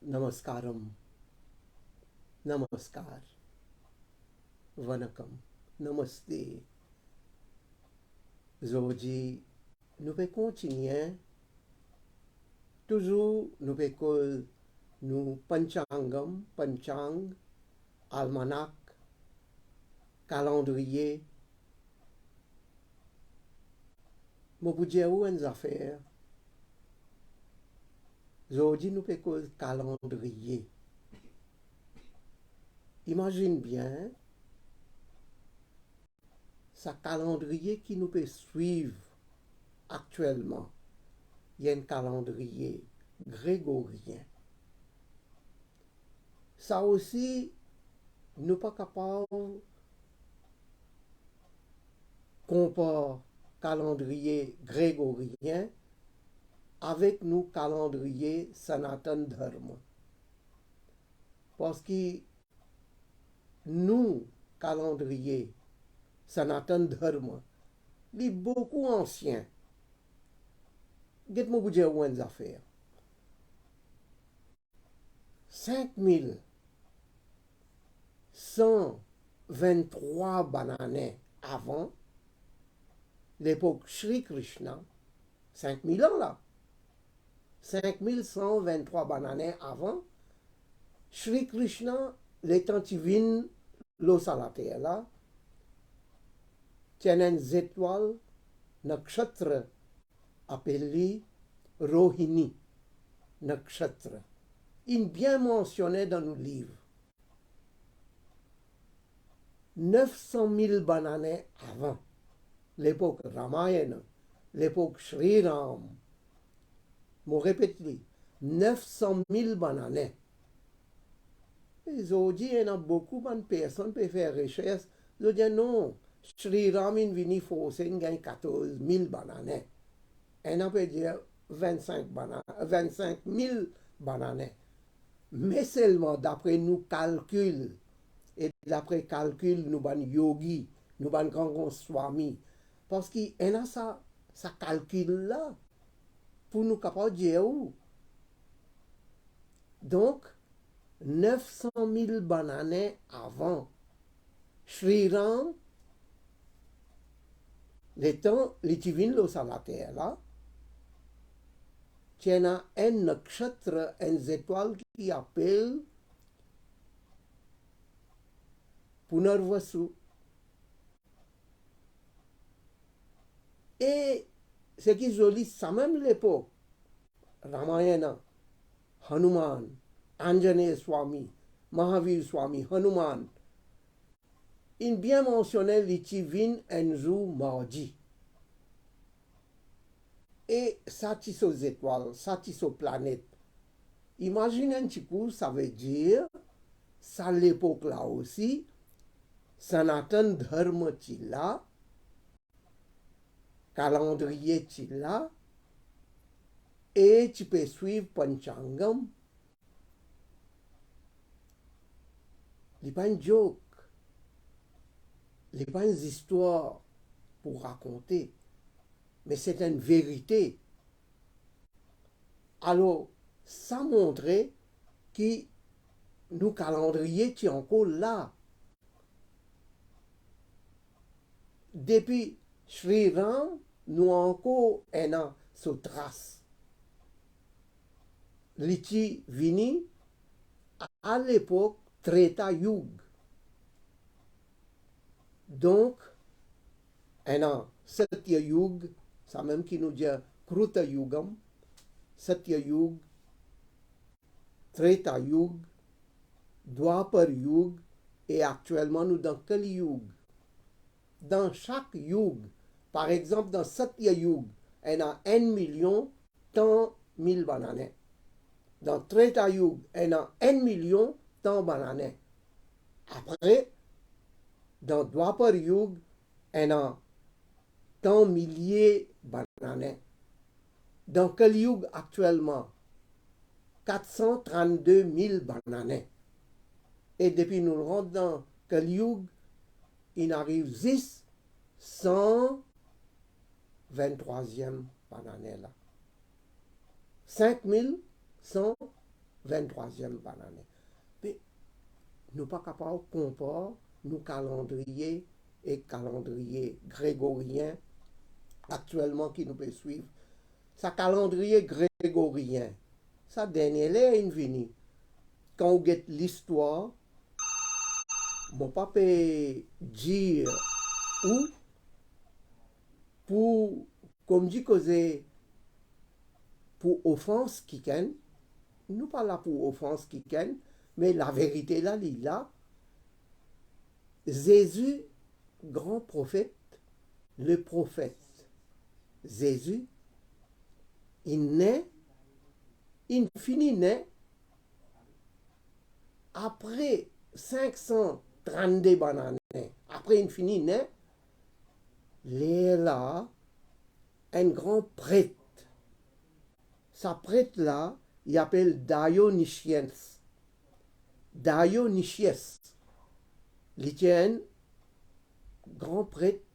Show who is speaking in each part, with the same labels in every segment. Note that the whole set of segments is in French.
Speaker 1: Namaskaram, Namaskar, Vanakam, Namaste. Aujourd'hui, nous pouvons continuer. Toujours, nous pouvons nous Panchangam, Panchang, Almanach, calendrier. Je vous dire où une affaire. Aujourd'hui, nous pouvons calendrier. Imagine bien, ce calendrier qui nous peut suivre actuellement. Il y a un calendrier grégorien. Ça aussi, nous pas capables de comparer calendrier grégorien avec nous calendrier Sanatan Dharma. Parce que nous, calendrier Sanatan Dharma, il est beaucoup ancien. Dites-moi vous dire où une affaire. 5123 bananes avant l'époque Sri Krishna, 5000 ans là, 5123 bananes avant, Sri Krishna, l'étant divine, l'eau à la terre là, tient une étoile, nakshatra, appelé Rohini, nakshatra. Il est bien mentionné dans nos livres. 900 000 bananes avant l'époque Ramayana, l'époque Sri Ram. Je répète, 900 000 bananes. Aujourd'hui, il y a beaucoup de personnes qui peuvent faire recherche. Ils disent non, Sri Ram est venu forcer, il gagne 14 000 bananes. Et on peut dire 25 000 bananes. Mais seulement d'après nos calculs, et d'après calcul, nous avons yogi, nous avons grand swami. Parce qu'il y a ça calcul là pour nous capables de dire où. Donc, 900 000 bananes avant Sri Ram, les temps, les divines l'eau sur la terre là, il y a un nakshatra, une étoile qui appelle Punarvasu. Et ce qui est joli, c'est même l'époque, Ramayana, Hanuman, Anjaneya Swami, Mahavir Swami, Hanuman. Il bien mentionné les divines Enzu Mardi. Et ça tisse aux étoiles, ça tisse aux planètes. Imaginez un petit coup, ça veut dire, ça l'époque là aussi, Sanatan Dharma là, calendrier là, et tu peux suivre Panchangam. Il n'y a pas une joke, il n'y a pas une histoire pour raconter, mais c'est une vérité. Alors, ça montrait que nos calendriers sont encore là. Depuis Sri Ram, nous encore un an sous trace. L'iti vini à l'époque Treta Yuga. Donc, un an Satya Yuga, ça même qui nous dit Kruta Yugam, Satya Yuga, Treta Yuga, Dwapar Yuga, et actuellement nous dans Kali Yuga. Dans chaque yuga, par exemple dans Satya Yuga, il y a 1 million tant 1000 bananes. Dans Treta Yuga, il y a 1 million tant bananes. Après, dans Dwapar Yuga, il y a tant milliers bananes. Dans Kali Yuga actuellement, 432 000 bananes. Et depuis nous rentrons dans Kali Yuga, il arrive 123e banane là. 5123 23e bonne année. Mais nous pas capables de comparer nos calendriers et calendrier grégorien actuellement qui nous peut suivre. Sa calendrier grégorien, sa dernière est venu. Quand on get l'histoire, mon papa dire ou pour, comme dit causer pour offense qui ken, nous pas là pour offense qui ken, mais la vérité là, il là, Jésus, grand prophète, le prophète Jésus, il naît, il finit naît après 532 bananes. Après il finit naît, il est là, un grand prêtre. Sa prêtre là, il appelle Dionysiens. Dionysies. Il tient grand prêtre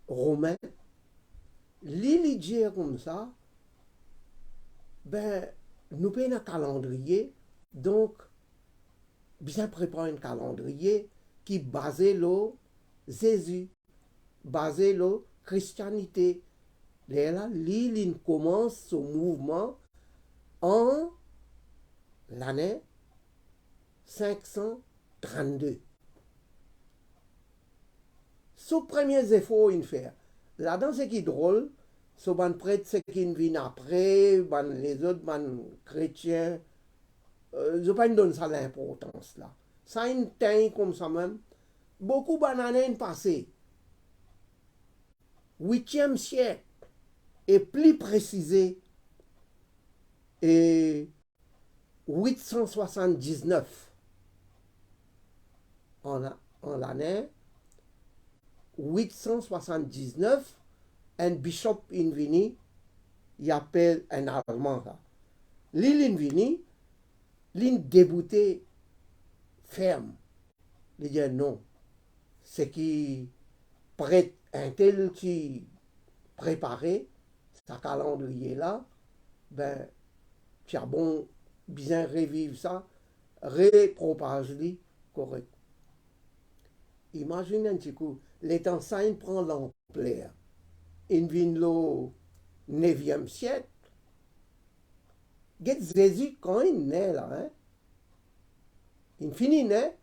Speaker 1: romain. L'il dit comme ça, ben, nous payons un calendrier, donc, bien préparer un calendrier qui basé le Jésus, basé le christianité. Là, l'île commence ce mouvement en l'année 532. Ce premier effort qu'il fait, là-dedans, ce qui est drôle, ce ban prêtre, ce qui vient après, les autres chrétiens, je ne pas donner ça l'importance là. Ça a une teinte comme ça même. Beaucoup d'années passées. 8e siècle, et plus précisé, et 879 en l'année 879, un bishop invini, il appelle un Allemand là. L'île invini, l'île débouté ferme. Il dit non. C'est qui prête un tel qui préparé sa calendrier là, ben, tu as bon bien revivre ça, repropage-le correct. Imagine un petit coup, l'état ça il prend l'ampleur. Il vient le 9e siècle. Get Jésus quand il naît là, hein? Il finit naît,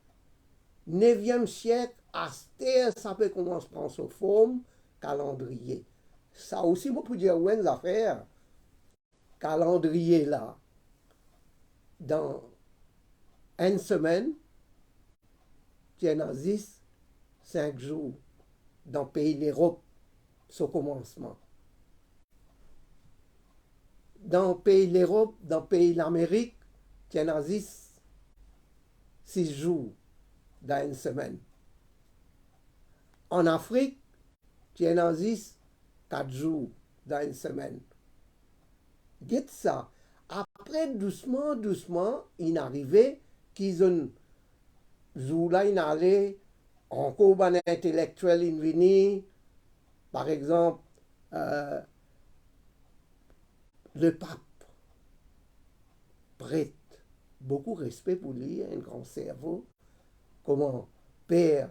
Speaker 1: 9e siècle, Astère, ça peut commencer à prendre sa forme, calendrier. Ça aussi, on peut dire, ouais, les affaires, calendrier là, dans une semaine, tu en as 10, 5 jours, dans le pays d'Europe, ce commencement. Dans le pays d'Europe, dans le pays d'Amérique, tu en as 6 jours dans une semaine. En Afrique, tu en as 4 jours dans une semaine. Get ça. Après, doucement, doucement, il arrivait qu'ils ont jour-là, il allait encore un intellectuel in vini, par exemple, le pape, prêtre, beaucoup de respect pour lui, un grand cerveau, comment père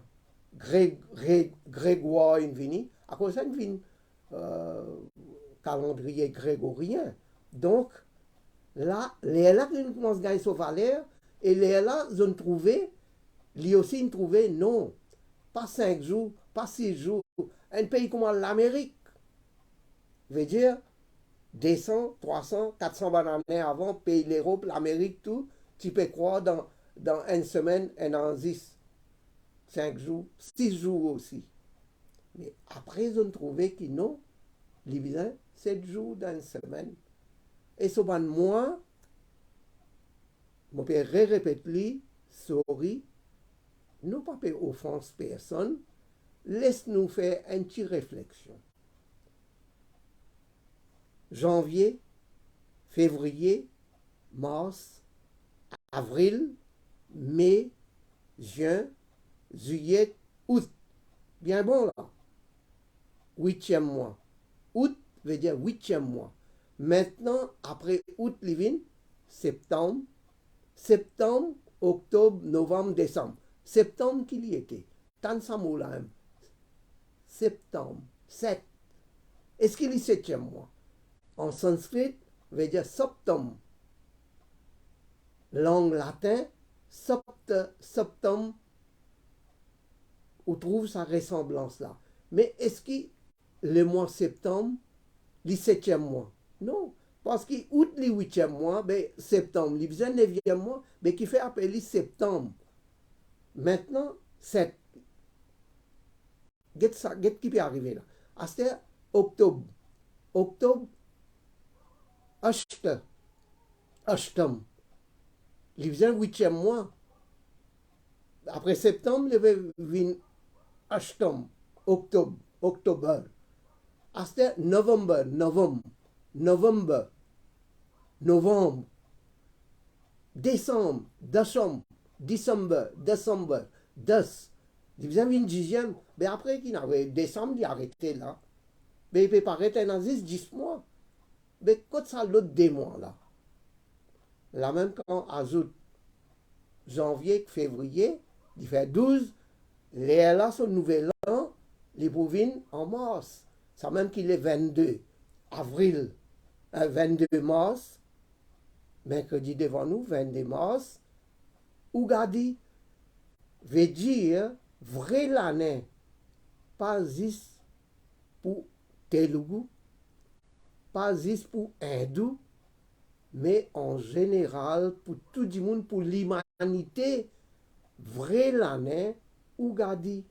Speaker 1: Grégoire in vini, à cause d'un calendrier grégorien. Donc, là, les là qui commencent à gagner sa valeur, et les là, ils ont trouvé, lui aussi, ils ont trouvé, non, pas 5 jours, pas 6 jours. Un pays comme l'Amérique, veut dire, 200, 300, 400 années avant, pays l'Europe, l'Amérique, tout, tu peux croire dans une semaine, et dans 10, 5 jours, 6 jours aussi. Mais après, ils ont trouvé que non, les bien 7 jours dans une semaine. Et ce moi, mon père répète-lui, sorry, nous pas faire offense personne, laisse-nous faire une petite réflexion. Janvier, février, mars, avril, mai, juin, juillet, août. Bien bon là. 8e mois. Août veut dire 8e mois. Maintenant, après août, Livin, septembre, septembre, octobre, novembre, décembre. Septembre qu'il y était. Tant ça mot là. Septembre, 7. Est-ce qu'il est septième mois? En sanskrit, veut dire septembre. Langue latin, septembre, on trouve sa ressemblance là. Mais est-ce que le mois septembre, le septième mois? Non. Parce que août, le huitième mois, ben, septembre, le neuvième mois, ben, qui fait appeler septembre. Maintenant, c'est. Qu'est-ce qui peut arriver là? C'est octobre. Octobre, ashtam. Le huitième mois. Après septembre, il vient ashtam. Octobre. Octobre. C'est novembre. Novembre. Décembre. Décembre. Il vient une dixième. Mais après qu'il avait décembre, il a arrêté là. Mais il peut paraître dans 10 mois. Mais quand ça l'autre des mois là. Là même quand ajoute janvier, février, il fait 12, les là son nouvel an, les bouvines en mars. Ça même qu'il est 22 avril, 22 mars, mercredi devant nous, 22 mars, Ougadi veut dire vrai l'année, pas juste pour Telugu, pas juste pour hindou, mais en général pour tout le monde, pour l'humanité, vrai l'année, Ougadi,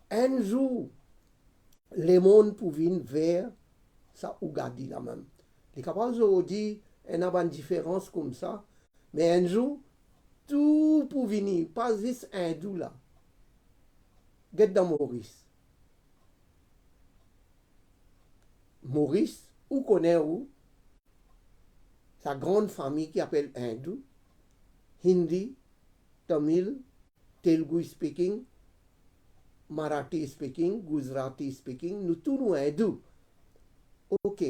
Speaker 1: un jour, le monde pour venir vers ça Ougadi là même. Les capables aujourd'hui, il y a une différence comme ça, mais un jour, tout pour venir, pas juste hindou là. Get dans Maurice. Maurice, où connaît où? Sa grande famille qui appelle hindou, Hindi, Tamil, Telugu speaking, Marathi speaking, Gujarati speaking, nous tous nous hindous. Ok.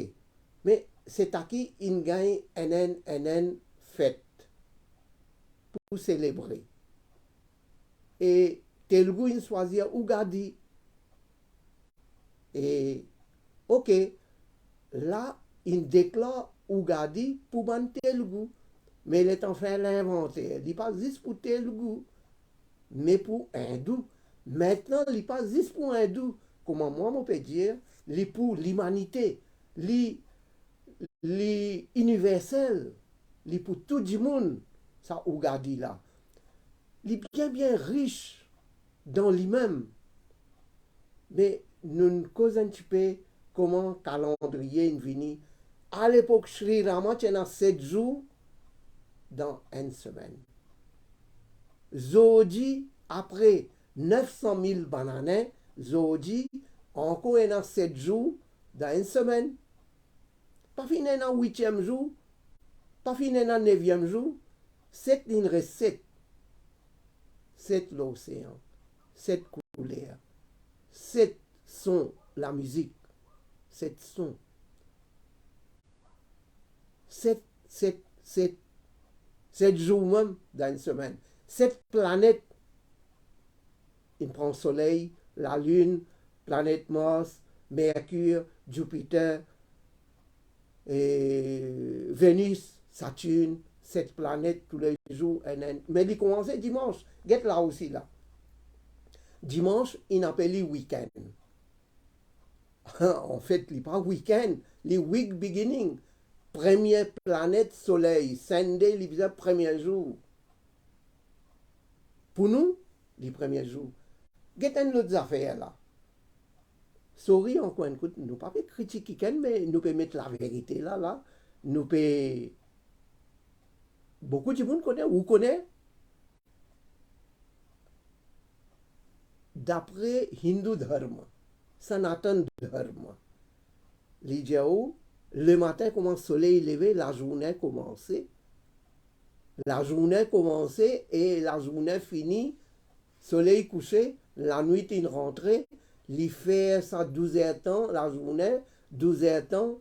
Speaker 1: Mais c'est à qui il gagne une fête pour célébrer. Et Telugu, il choisit Ugadi. Et ok. Là, il déclare Ugadi pour ban Telugu. Mais il est en train de l'inventer. Il n'est pas juste pour Telugu, mais pour hindou. Maintenant, il n'est pas juste pour hindou. Comment moi, on peut dire, il est pour l'humanité. Il est universel. Il est pour tout le monde. Ça, Ugadi là. Il est bien, bien riche dans lui-même. Mais nous ne causons un petit peu comment le calendrier est venu. À l'époque, Sri Rama, il y a 7 jours dans une semaine. Zodi, après 900 000 bananes, Zodi, encore un 7 jours dans une semaine. Pas fini dans le 8e jour, pas fini dans le 9e jour. 7 lignes reste 7. 7 l'océan, 7 couleurs, 7 sons, la musique, 7 sons. 7 jours même dans une semaine. 7 planètes. Il prend le Soleil, la Lune, planète Mars, Mercure, Jupiter, et Vénus, Saturne, 7 planètes tous les jours. Mais il commence dimanche. Get là aussi là. Dimanche, il appelle week-end. En fait, il n'est pas week-end, il week beginning. Première planète Soleil. Sunday, il faisait premier jour. Pour nous, les premiers jours. Get une autre affaire là. Sorry, encore une fois, nous ne pouvons pas critiquer, mais nous pouvons mettre la vérité là. Nous pouvons. Beaucoup de monde connaît, ou connaît. D'après Hindu Dharma, Sanatan Dharma, les diaos, le matin commence le soleil levé, la journée commence. La journée commence et la journée finit, soleil couché, la nuit il rentrée, il fait ça 12 heures temps, la journée, 12 heures temps,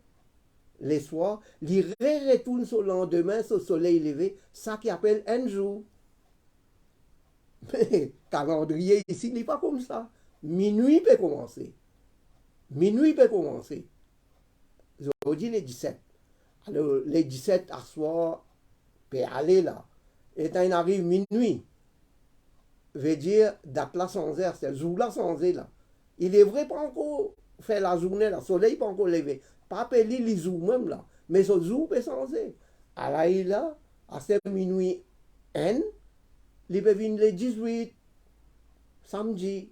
Speaker 1: les soirs, il retourne sur le lendemain, sur le soleil levé, ça qui appelle un jour. Mais calendrier ici n'est pas comme ça. Minuit peut commencer. Minuit peut commencer. Aujourd'hui, les 17. Alors, les 17 à soir, peut aller là. Et quand il arrive minuit, veut dire date là sans heure, c'est jour là sans heure là. Il est vrai pas encore faire la journée, le soleil pas encore levé. Pas appeler les jours même là. Mais ce jour peut sans heure. À la il là, à 7 minuit N, il peut venir les 18, samedi.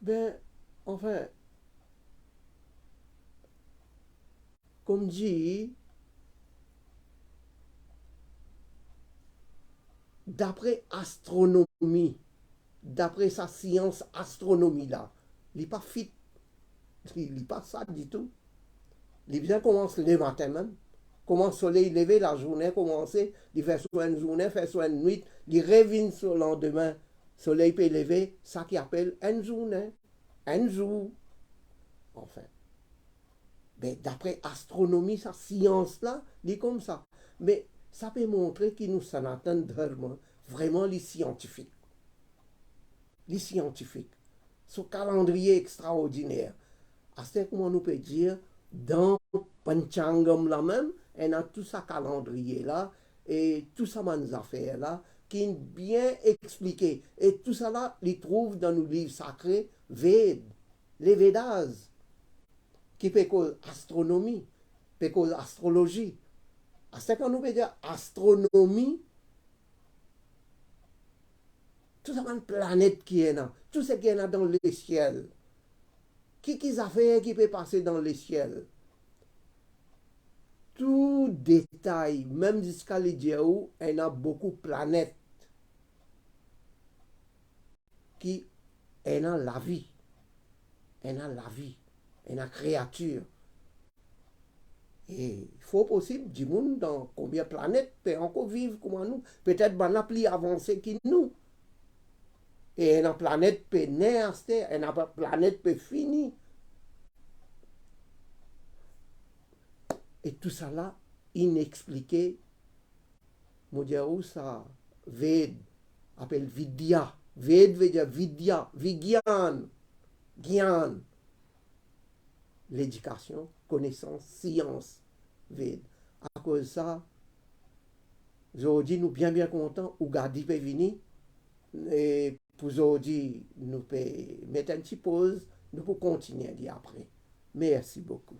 Speaker 1: Ben, enfin, comme dit, d'après astronomie, d'après sa science astronomie là, il n'est pas fit, il n'est pas ça du tout. Il bien commence le matin même, commence le soleil levé, la journée commencer, il fait soit une journée, fait soit une nuit, il revient sur le lendemain, soleil peut lever, ça qui appelle une journée, un jour, enfin. Mais d'après astronomie, sa science là, il est comme ça. Mais ça peut montrer qu'il nous Sanatan Dharma, vraiment les scientifiques. Les scientifiques. Ce calendrier extraordinaire. À ce comment nous peut dire, dans Panchangam là même, on a tout ça calendrier là, et tout ça les affaires là, qui est bien expliqué. Et tout ça là, les trouve dans nos livres sacrés, Ved, les Vedas, qui peut cause astronomie, peut cause astrologie. À ce qu'on nous peut dire astronomie, tout ça une planète qui est là, tout ce qui est là dans les ciels. Qui affaires qui peut passer dans les ciels. Tout détail, même jusqu'à les dire où il y a beaucoup de planètes qui ont la vie. Il y a la vie, il y a créature. Et il faut possible du monde dans combien de planètes peut encore vivre comme nous. Peut-être qu'on a plus avancé que nous. Et une planète peut naître, une planète peut finir. Et tout ça là, inexpliqué, Modiaou, ça, Ved, appelle Vidya. Ved veut dire Vidya, Vigyan, Gyan. L'éducation, connaissance, science, Ved. À cause de ça, aujourd'hui, nous bien contents, Ougadi peut venir. Et pour aujourd'hui, nous pouvons mettre un petit pause, nous pouvons continuer après. Merci beaucoup.